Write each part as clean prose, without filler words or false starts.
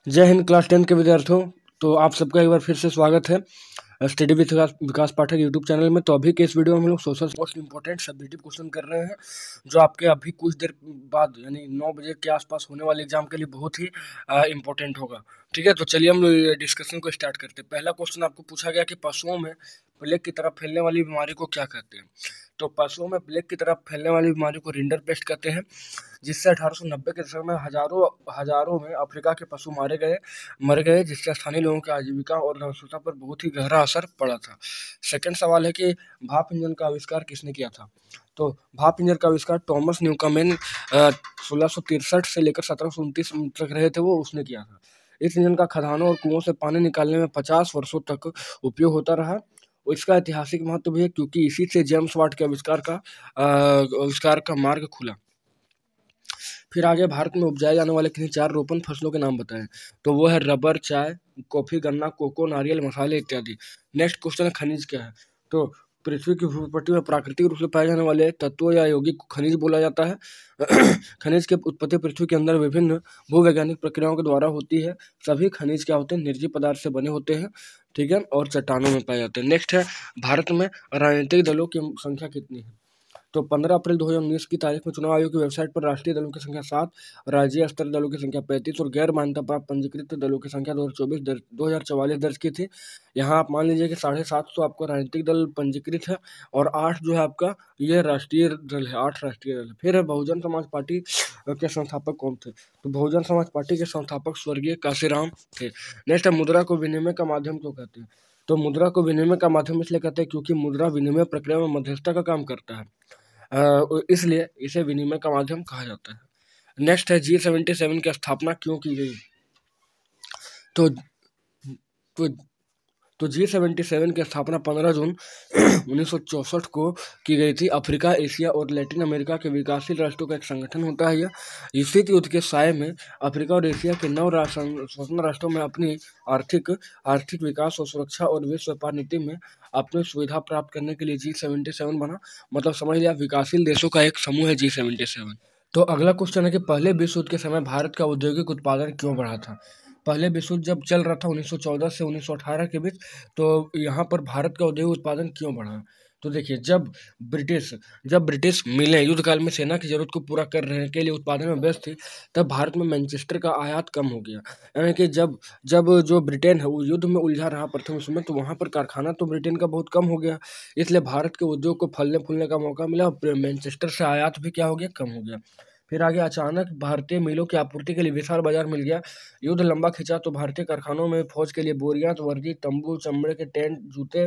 जय हिंद क्लास 10 के विद्यार्थियों। तो आप सबका एक बार फिर से स्वागत है study with Vikas Pathak YouTube channel में। तो अभी के इस वीडियो में हम लोग social most important subjective question कर रहे हैं, जो आपके अभी कुछ देर बाद यानी 9 बजे के आसपास होने वाले एग्जाम के लिए बहुत ही इंपॉर्टेंट होगा। ठीक है, तो चलिए हम डिस्कशन को स्टार्ट करते हैं। पहला क्वेश्चन आपको पूछा गया कि पशुओं में प्लेग की तरफ फैलने वाली बीमारी को क्या कहते हैं। तो पशुओं में प्लेग की तरफ फैलने वाली बीमारी को रिंडर पेस्ट कहते हैं, जिससे 1890 के दशक में हजारों में अफ्रीका के पशु मर गए, जिससे स्थानीय लोगों की आजीविका और जनसंख्या पर बहुत ही गहरा असर पड़ा था। सेकंड सवाल है कि भाप इंजन का आविष्कार किसने किया था। तो भाप इंजन का आविष्कार टॉमस न्यूकमेन 1663 से लेकर 1729 तक रहे थे, वो उसने किया था। इस इंजन का खदानों और कुओं से पानी निकालने में 50 वर्षों तक उपयोग होता रहा। और इसका ऐतिहासिक महत्व भी है, क्योंकि इसी से जेम्स वाट के आविष्कार का मार्ग खुला। फिर आगे, भारत में उपजाए जाने वाले किन्हीं 4 रोपण फसलों के नाम बताएं। तो वो है रबर, चाय, कॉफी, गन्ना, कोको, नारियल, मसाले इत्यादि। नेक्स्ट क्वेश्चन है खनिज क्या है। तो पृथ्वी की भूपट्टी में प्राकृतिक रूप से पाए जाने वाले तत्वों या यौगिक को खनिज बोला जाता है। खनिज की उत्पत्ति पृथ्वी के अंदर विभिन्न भूवैज्ञानिक प्रक्रियाओं के द्वारा होती है। सभी खनिज क्या होते हैं, निर्जीव पदार्थ से बने होते हैं। ठीक है, और चट्टानों में पाए जाते हैं। नेक्स्ट है, भारत में राजनीतिक दलों की संख्या कितनी है। तो 15 अप्रैल 2019 की तारीख में चुनाव आयोग की वेबसाइट पर राष्ट्रीय दलों की संख्या 7, राज्य स्तर दलों की संख्या 35 और गैर मान्यता प्राप्त पंजीकृत दलों की संख्या 2044 दर्ज की थी। यहाँ आप मान लीजिए कि 750 आपका राजनीतिक दल पंजीकृत है और 8 जो है आपका ये राष्ट्रीय दल है, 8 राष्ट्रीय दल है। फिर है बहुजन समाज पार्टी के संस्थापक कौन थे। तो बहुजन समाज पार्टी के संस्थापक स्वर्गीय काशीराम थे। नेक्स्ट है, मुद्रा को विनिमय का माध्यम क्यों कहते हैं। तो मुद्रा को विनिमय का माध्यम इसलिए कहते हैं क्योंकि मुद्रा विनिमय प्रक्रिया में मध्यस्थता का काम करता है, इसलिए इसे विनिमय का माध्यम कहा जाता है। नेक्स्ट है, G77 की स्थापना क्यों की गई। तो तो तो G77 की स्थापना 15 जून 1964 को की गई थी। अफ्रीका, एशिया और लैटिन अमेरिका के विकासशील राष्ट्रों का एक संगठन होता है यह। शीत युद्ध के साय में अफ्रीका और एशिया के 9 स्वतंत्र राष्ट्रों में अपनी आर्थिक विकास और सुरक्षा और विश्व व्यापार नीति में अपनी सुविधा प्राप्त करने के लिए G77 बना। मतलब समझ लिया, विकासशील देशों का एक समूह है G77। तो अगला क्वेश्चन है कि पहले विश्व युद्ध के समय भारत का औद्योगिक उत्पादन क्यों बढ़ा था। पहले विश्व युद्ध जब चल रहा था 1914 से 1918 के बीच, तो यहाँ पर भारत का औद्योगिक उत्पादन क्यों बढ़ा। तो देखिए, जब ब्रिटिश मिले युद्ध काल में सेना की जरूरत को पूरा करने के लिए उत्पादन में व्यस्त थी, तब भारत में मैनचेस्टर का आयात कम हो गया। यानी कि जब जब जो ब्रिटेन है वो युद्ध में उलझा रहा प्रथम विश्व में, तो वहाँ पर कारखाना तो ब्रिटेन का बहुत कम हो गया, इसलिए भारत के उद्योग को फलने फूलने का मौका मिला और मैनचेस्टर से आयात भी क्या हो गया, कम हो गया। फिर आगे, अचानक भारतीय मिलों की आपूर्ति के लिए विशाल बाजार मिल गया। युद्ध लंबा खिंचा तो भारतीय कारखानों में फौज के लिए बोरियां, वर्दी, तंबू, चमड़े के टेंट, जूते,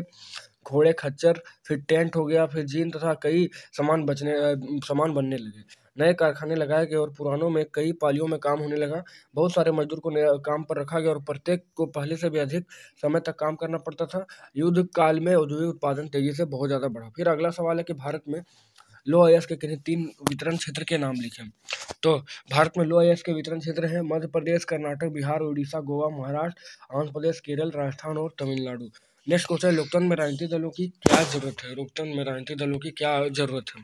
घोड़े, खच्चर, फिर टेंट हो गया, फिर जीन तथा कई सामान बनने लगे। नए कारखाने लगाए गए और पुरानों में कई पालियों में काम होने लगा। बहुत सारे मजदूर को काम पर रखा गया और प्रत्येक को पहले से भी अधिक समय तक काम करना पड़ता था। युद्ध काल में औद्योगिक उत्पादन तेजी से बहुत ज़्यादा बढ़ा। फिर अगला सवाल है कि भारत में लो आयस के किन्हीं 3 वितरण क्षेत्र के नाम लिखें। तो भारत में लो आयस के वितरण क्षेत्र हैं मध्य प्रदेश, कर्नाटक, बिहार, उड़ीसा, गोवा, महाराष्ट्र, आंध्र प्रदेश, केरल, राजस्थान और तमिलनाडु। नेक्स्ट क्वेश्चन, लोकतंत्र में राजनीतिक दलों की क्या जरूरत है। लोकतंत्र में राजनीतिक दलों की क्या जरूरत है।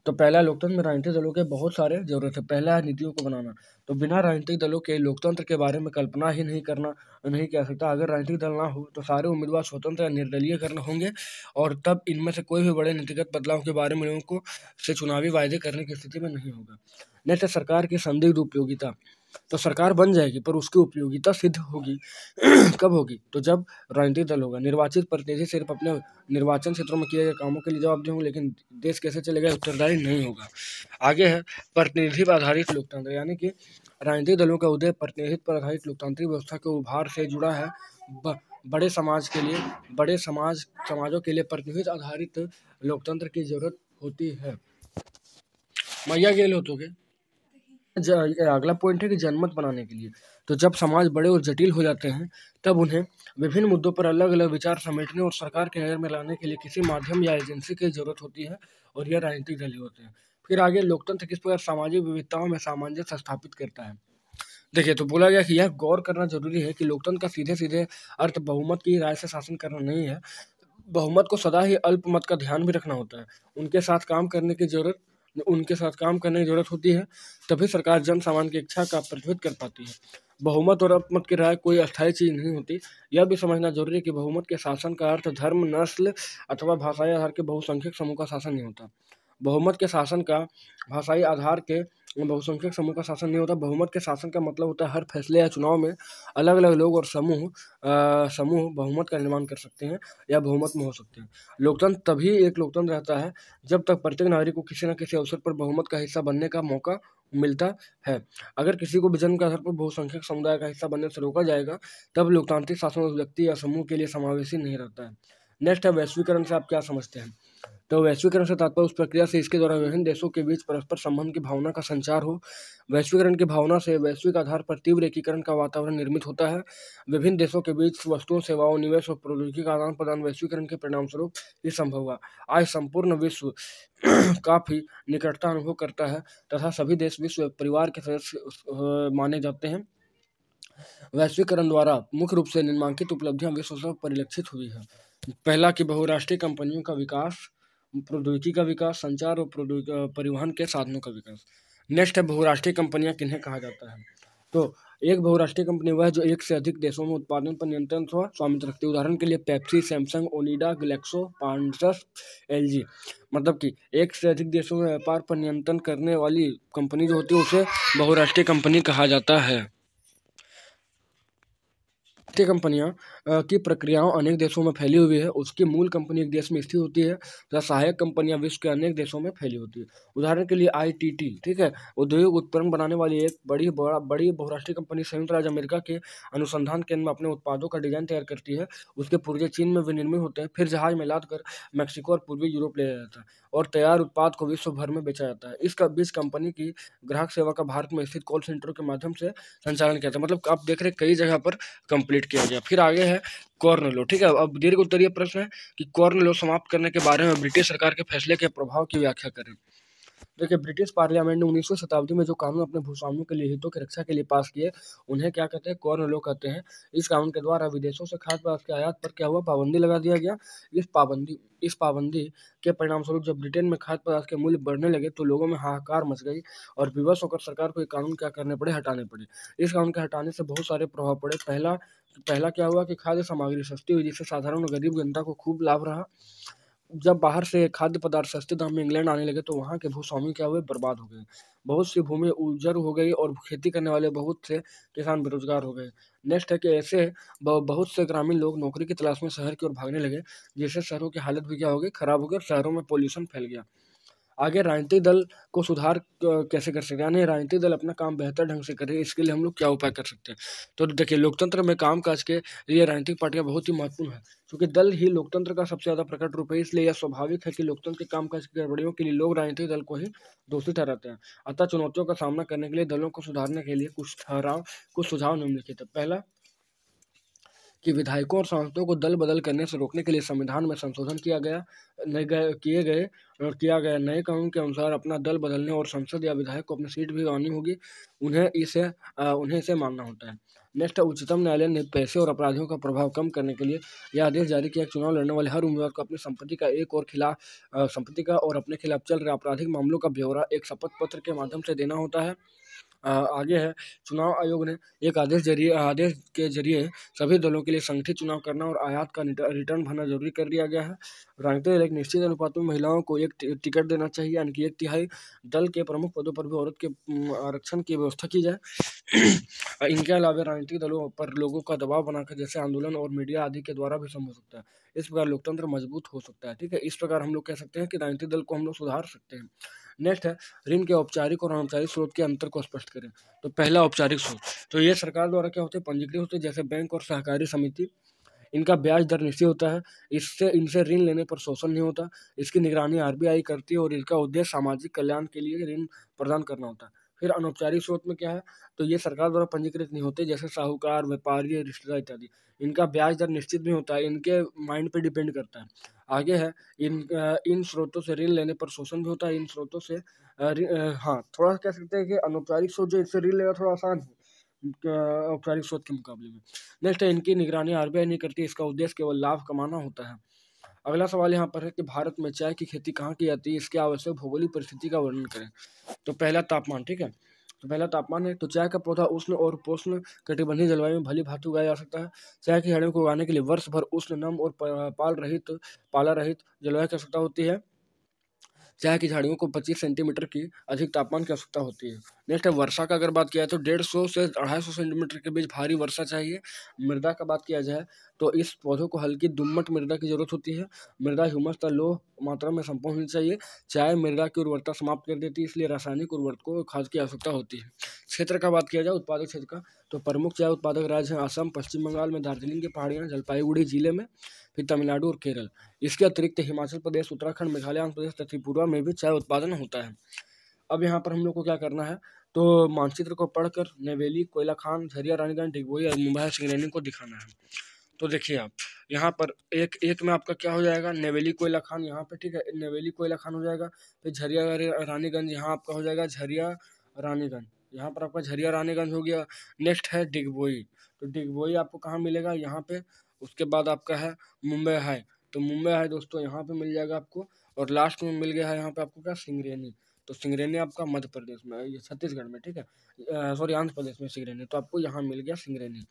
तो पहला, लोकतंत्र में राजनीतिक दलों के बहुत सारे जरूरत है। पहला है नीतियों को बनाना। तो बिना राजनीतिक दलों के लोकतंत्र के बारे में कल्पना ही नहीं कर सकता। अगर राजनीतिक दल ना हो तो सारे उम्मीदवार स्वतंत्र या निर्दलीय करना होंगे, और तब इनमें से कोई भी बड़े नीतिगत बदलाव के बारे में लोगों को से चुनावी वायदे करने की स्थिति में नहीं होगा। नेक्स्ट, सरकार की संदिग्ध उपयोगिता। तो सरकार बन जाएगी पर उसकी उपयोगिता सिद्ध होगी कब होगी। तो जब राजनीतिक दल होगा। निर्वाचित प्रतिनिधि सिर्फ अपने निर्वाचन क्षेत्रों में किए गए कामों के लिए जवाबदेह होंगे, लेकिन देश कैसे चलेगा उत्तरदायी नहीं होगा। आगे है, प्रतिनिधि पर आधारित लोकतंत्र। यानी कि राजनीतिक दलों का उदय प्रतिनिधित्व पर आधारित लोकतांत्रिक व्यवस्था के उभार से जुड़ा है। बड़े समाजों के लिए प्रतिनिधित्व आधारित लोकतंत्र की जरूरत होती है। मैया गेल हो तो के अगला पॉइंट है कि जनमत बनाने के लिए। तो जब समाज बड़े और जटिल हो जाते हैं, तब उन्हें विभिन्न मुद्दों पर अलग अलग विचार समेटने और सरकार के नजर में लाने के लिए किसी माध्यम या एजेंसी की जरूरत होती है, और यह राजनीतिक दल ही होते हैं। फिर आगे, लोकतंत्र किस प्रकार सामाजिक विविधताओं में सामंजस्य स्थापित करता है। देखिए, तो बोला गया कि यह गौर करना जरूरी है कि लोकतंत्र का सीधे सीधे अर्थ बहुमत की राय से शासन करना नहीं है। बहुमत को सदा ही अल्पमत का ध्यान भी रखना होता है, उनके साथ काम करने की जरूरत उनके साथ काम करने की जरूरत होती है, तभी सरकार जन सामान्य की इच्छा का प्रतिनिधित्व कर पाती है। बहुमत और अल्पमत की राय कोई अस्थायी चीज नहीं होती। यह भी समझना जरूरी है कि बहुमत के शासन का अर्थ धर्म, नस्ल अथवा भाषाई आधार के बहुसंख्यक समूह का शासन नहीं होता। बहुमत के शासन का भाषाई आधार के बहुसंख्यक समूह का शासन नहीं होता। बहुमत के शासन का मतलब होता है हर फैसले या चुनाव में अलग अलग लोग और समूह बहुमत का निर्माण कर सकते हैं या बहुमत में हो सकते हैं। लोकतंत्र तभी एक लोकतंत्र रहता है जब तक प्रत्येक नागरिक को किसी न किसी अवसर पर बहुमत का हिस्सा बनने का मौका मिलता है। अगर किसी को जन्म के आधार पर बहुसंख्यक समुदाय का हिस्सा बनने से रोका जाएगा, तब लोकतांत्रिक शासन उस व्यक्ति या समूह के लिए समावेशी नहीं रहता है। नेक्स्ट है वैश्वीकरण से आप क्या समझते हैं? तो वैश्वीकरण से तात्पर्य उस प्रक्रिया से इसके द्वारा विभिन्न देशों के बीच परस्पर संबंध की भावना का संचार हो। वैश्वीकरण की भावना से वैश्विक आधार पर तीव्र एकीकरण का वातावरण निर्मित होता है। विभिन्न देशों के बीच वस्तुओं, सेवाओं, निवेश और प्रौद्योगिकी का आदान प्रदान वैश्वीकरण के परिणाम स्वरूप ही संभव हुआ। आज संपूर्ण विश्व काफी निकटता अनुभव करता है तथा सभी देश विश्व परिवार के सदस्य माने जाते हैं। वैश्वीकरण द्वारा मुख्य रूप से निम्नलिखित उपलब्धियां विश्व स्तर पर परिलक्षित हुई है। पहला कि बहुराष्ट्रीय कंपनियों का विकास, प्रौद्योगिकी का विकास, संचार और परिवहन के साधनों का विकास। नेक्स्ट है बहुराष्ट्रीय कंपनियां किन्हें कहा जाता है? तो एक बहुराष्ट्रीय कंपनी वह है जो एक से अधिक देशों में उत्पादन पर नियंत्रण अथवा स्वामित्व रखती है। उदाहरण के लिए पेप्सी, सैमसंग, ओनिडा, ग्लेक्सो, पांसस, एलजी। मतलब कि एक से अधिक देशों में व्यापार पर नियंत्रण करने वाली कंपनी जो होती है उसे बहुराष्ट्रीय कंपनी कहा जाता है। कंपनियां की प्रक्रियाओं अनेक देशों में फैली हुई है। उसकी मूल कंपनी एक देश में स्थित होती है तथा सहायक कंपनियां विश्व के अनेक देशों में फैली होती है। उदाहरण के लिए आईटीटी, ठीक है, उद्योग उपकरण बनाने वाली एक बड़ी बहुराष्ट्रीय कंपनी संयुक्त राज्य अमेरिका के अनुसंधान केंद्र में अपने उत्पादों का डिजाइन तैयार करती है। उसके पुर्जे चीन में विनिर्मित होते हैं, फिर जहाज में लाद कर मैक्सिको और पूर्वी यूरोप ले जाया जाता है और तैयार उत्पाद को विश्व भर में बेचा जाता है। इसका बीच कंपनी की ग्राहक सेवा का भारत में स्थित कॉल सेंटरों के माध्यम से संचालन किया जाता है। मतलब आप देख रहे कई जगह पर कंप्लीट किया गया। फिर आगे है कॉर्न लॉ, ठीक है। अब दीर्घ उत्तरीय प्रश्न है कि कॉर्न लॉ समाप्त करने के बारे में ब्रिटिश सरकार के फैसले के प्रभाव की व्याख्या करें। देखिए, ब्रिटिश पार्लियामेंट ने 19वीं शताब्दी में जो कानून अपने भूस्वामियों के लिए हितों की रक्षा के लिए पास किए, उन्हें क्या कहते हैं? कॉर्न लॉ कहते हैं। इस कानून के द्वारा विदेशों से खाद्य पदार्थ के आयात पर क्या हुआ? पाबंदी लगा दिया गया। इस पाबंदी के परिणाम स्वरूप जब ब्रिटेन में खाद्य पदार्थ के मूल्य बढ़ने लगे तो लोगों में हाहाकार मच गई और विवश होकर सरकार को ये कानून क्या करने पड़े? हटाने पड़े। इस कानून के हटाने से बहुत सारे प्रभाव पड़े। पहला क्या हुआ कि खाद्य सामग्री सस्ती हुई, जिससे साधारण और गरीब जनता को खूब लाभ रहा। जब बाहर से खाद्य पदार्थ सस्ते दाम में इंग्लैंड आने लगे तो वहाँ के भूस्वामी क्या हुए? बर्बाद हो गए। बहुत सी भूमि उजर हो गई और खेती करने वाले बहुत से किसान बेरोजगार हो गए। नेक्स्ट है कि ऐसे बहुत से ग्रामीण लोग नौकरी की तलाश में शहर की ओर भागने लगे, जिससे शहरों की हालत भी क्या हो गई? खराब हो गई और शहरों में पॉल्यूशन फैल गया। आगे राजनीतिक दल को सुधार कैसे कर सकते हैं, यानी राजनीतिक दल अपना काम बेहतर ढंग से करे, इसके लिए हम लोग क्या उपाय कर सकते हैं? तो देखिए, लोकतंत्र में कामकाज के लिए राजनीतिक पार्टियां बहुत ही महत्वपूर्ण है, क्योंकि दल ही लोकतंत्र का सबसे ज्यादा प्रकट रूप है। इसलिए यह स्वाभाविक है कि लोकतंत्र के कामकाज की गड़बड़ियों के लिए लोग राजनीतिक दल को ही दोषी ठहराते हैं। अतः चुनौतियों का सामना करने के लिए दलों को सुधारने के लिए कुछ सुझाव निम्नलिखित है। पहला कि विधायकों और सांसदों को दल बदल करने से रोकने के लिए संविधान में संशोधन किया गया नए कानून के अनुसार अपना दल बदलने और संसद या विधायक को अपनी सीट भी गंवानी होगी, उन्हें इसे मानना होता है। नेक्स्ट है उच्चतम न्यायालय ने पैसे और अपराधियों का प्रभाव कम करने के लिए यह आदेश जारी किया कि चुनाव लड़ने वाले हर उम्मीदवार को अपनी संपत्ति का और अपने खिलाफ चल रहे आपराधिक मामलों का ब्यौरा एक शपथ पत्र के माध्यम से देना होता है। आगे है चुनाव आयोग ने एक आदेश के जरिए सभी दलों के लिए संगठित चुनाव करना और आयात का रिटर्न भरना जरूरी कर दिया गया है। राजनीतिक दल एक निश्चित अनुपात में महिलाओं को एक टिकट देना चाहिए, यानी कि 1/3 दल के प्रमुख पदों पर भी औरत के आरक्षण की व्यवस्था की जाए। इनके अलावा राजनीतिक दलों पर लोगों का दबाव बनाकर जैसे आंदोलन और मीडिया आदि के द्वारा भी संभव हो सकता है। इस प्रकार लोकतंत्र मजबूत हो सकता है। ठीक है, इस प्रकार हम लोग कह सकते हैं कि राजनीतिक दल को हम लोग सुधार सकते हैं। नेक्स्ट है ऋण के औपचारिक और अनौपचारिक स्रोत के अंतर को स्पष्ट करें। तो पहला औपचारिक स्रोत, तो ये सरकार द्वारा क्या होते हैं? पंजीकृत होते हैं, जैसे बैंक और सहकारी समिति। इनका ब्याज दर निश्चित होता है, इनसे ऋण लेने पर शोषण नहीं होता। इसकी निगरानी आरबीआई करती है और इसका उद्देश्य सामाजिक कल्याण के लिए ऋण प्रदान करना होता है। फिर अनौपचारिक स्रोत में क्या है? तो ये सरकार द्वारा पंजीकृत नहीं होते, जैसे साहूकार, व्यापारी, रिश्तेदार इत्यादि। इनका ब्याज दर निश्चित नहीं होता है, इनके माइंड पे डिपेंड करता है। आगे है इन स्रोतों से ऋण लेने पर शोषण भी होता है। इन स्रोतों से हाँ, थोड़ा कह सकते हैं कि अनौपचारिक स्रोत जो इससे ऋण लेना थोड़ा आसान है औपचारिक स्रोत के मुकाबले में। नेक्स्ट है इनकी निगरानी आरबीआई नहीं करती, इसका उद्देश्य केवल लाभ कमाना होता है। अगला सवाल यहाँ पर है कि भारत में चाय की खेती कहाँ की जाती है, इसकी आवश्यक भौगोलिक परिस्थिति का वर्णन करें। तो पहला तापमान, ठीक है, तो पहला तापमान है। तो चाय का पौधा उष्ण और उपोष्ण कटिबंधीय जलवायु में भली भांति उगाया जा सकता है। चाय की झाड़ियों को उगाने के लिए वर्ष भर उष्ण, नम और पाला रहित जलवायु की आवश्यकता होती है। चाय की झाड़ियों को 25 सेंटीमीटर की अधिक तापमान की आवश्यकता होती है। नेक्स्ट है वर्षा का अगर बात किया जाए तो 150 से 250 सेंटीमीटर के बीच भारी वर्षा चाहिए। मृदा का बात किया जाए तो इस पौधों को हल्की दुम्मट मृदा की जरूरत होती है। मृदा ह्यूमस का लो मात्रा में संपूर्ण होनी चाहिए। चाय मृदा की उर्वरता समाप्त कर देती है, इसलिए रासायनिक उर्वरकों और खाद की आवश्यकता होती है। क्षेत्र का बात किया जाए, उत्पादक क्षेत्र का, तो प्रमुख चाय उत्पादक राज्य हैं असम, पश्चिम बंगाल में दार्जिलिंग की पहाड़ियाँ, जलपाईगुड़ी जिले में, फिर तमिलनाडु और केरल। इसके अतिरिक्त हिमाचल प्रदेश, उत्तराखंड, मेघालय, आंध्र प्रदेश, त्रिपुरा में भी चाय उत्पादन होता है। अब यहाँ पर हम लोग को क्या करना है, तो मानचित्र को पढ़कर नेवेली, कोयला खान, झरिया, रानीगंज, डिगबोई और मुंबई सिंगरेनी को दिखाना है। तो देखिए आप यहाँ पर एक एक में आपका क्या हो जाएगा, नेवेली कोयला खान यहाँ पे, ठीक है, नेवेली कोयला खान हो जाएगा। फिर झरिया रानीगंज यहाँ आपका हो जाएगा झरिया रानीगंज, यहाँ पर आपका झरिया रानीगंज हो गया। नेक्स्ट है डिगबोई, तो डिगबोई आपको कहाँ मिलेगा, यहाँ पे। उसके बाद आपका है मुंबई हाई, तो मुंबई हाई दोस्तों यहाँ पे मिल जाएगा आपको। और लास्ट में मिल गया है यहाँ पे आपको क्या, सिंगरेनी, तो सिंगरेनी आपका मध्य प्रदेश में, ये छत्तीसगढ़ में, ठीक है, सॉरी आंध्र प्रदेश में सिंगरेनी, तो आपको यहाँ मिल गया सिंगरेनी।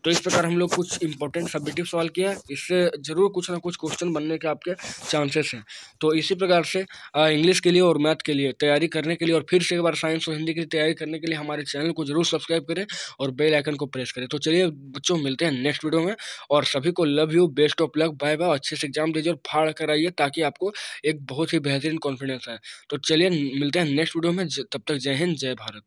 तो इस प्रकार हम लोग कुछ इंपॉर्टेंट सब्जेक्टिव सवाल किया है, इससे जरूर कुछ ना कुछ क्वेश्चन बनने के आपके चांसेस हैं। तो इसी प्रकार से इंग्लिश के लिए और मैथ के लिए तैयारी करने के लिए, और फिर से एक बार साइंस और हिंदी की तैयारी करने के लिए हमारे चैनल को जरूर सब्सक्राइब करें और बेल आइकन को प्रेस करें। तो चलिए बच्चों, मिलते हैं नेक्स्ट वीडियो में, और सभी को love you, best of luck, bye bye. अच्छे से एग्जाम दीजिए और फाड़ कर आइए, ताकि आपको एक बहुत ही बेहतरीन कॉन्फिडेंस आए। तो चलिए मिलते हैं नेक्स्ट वीडियो में, तब तक जय हिंद, जय भारत।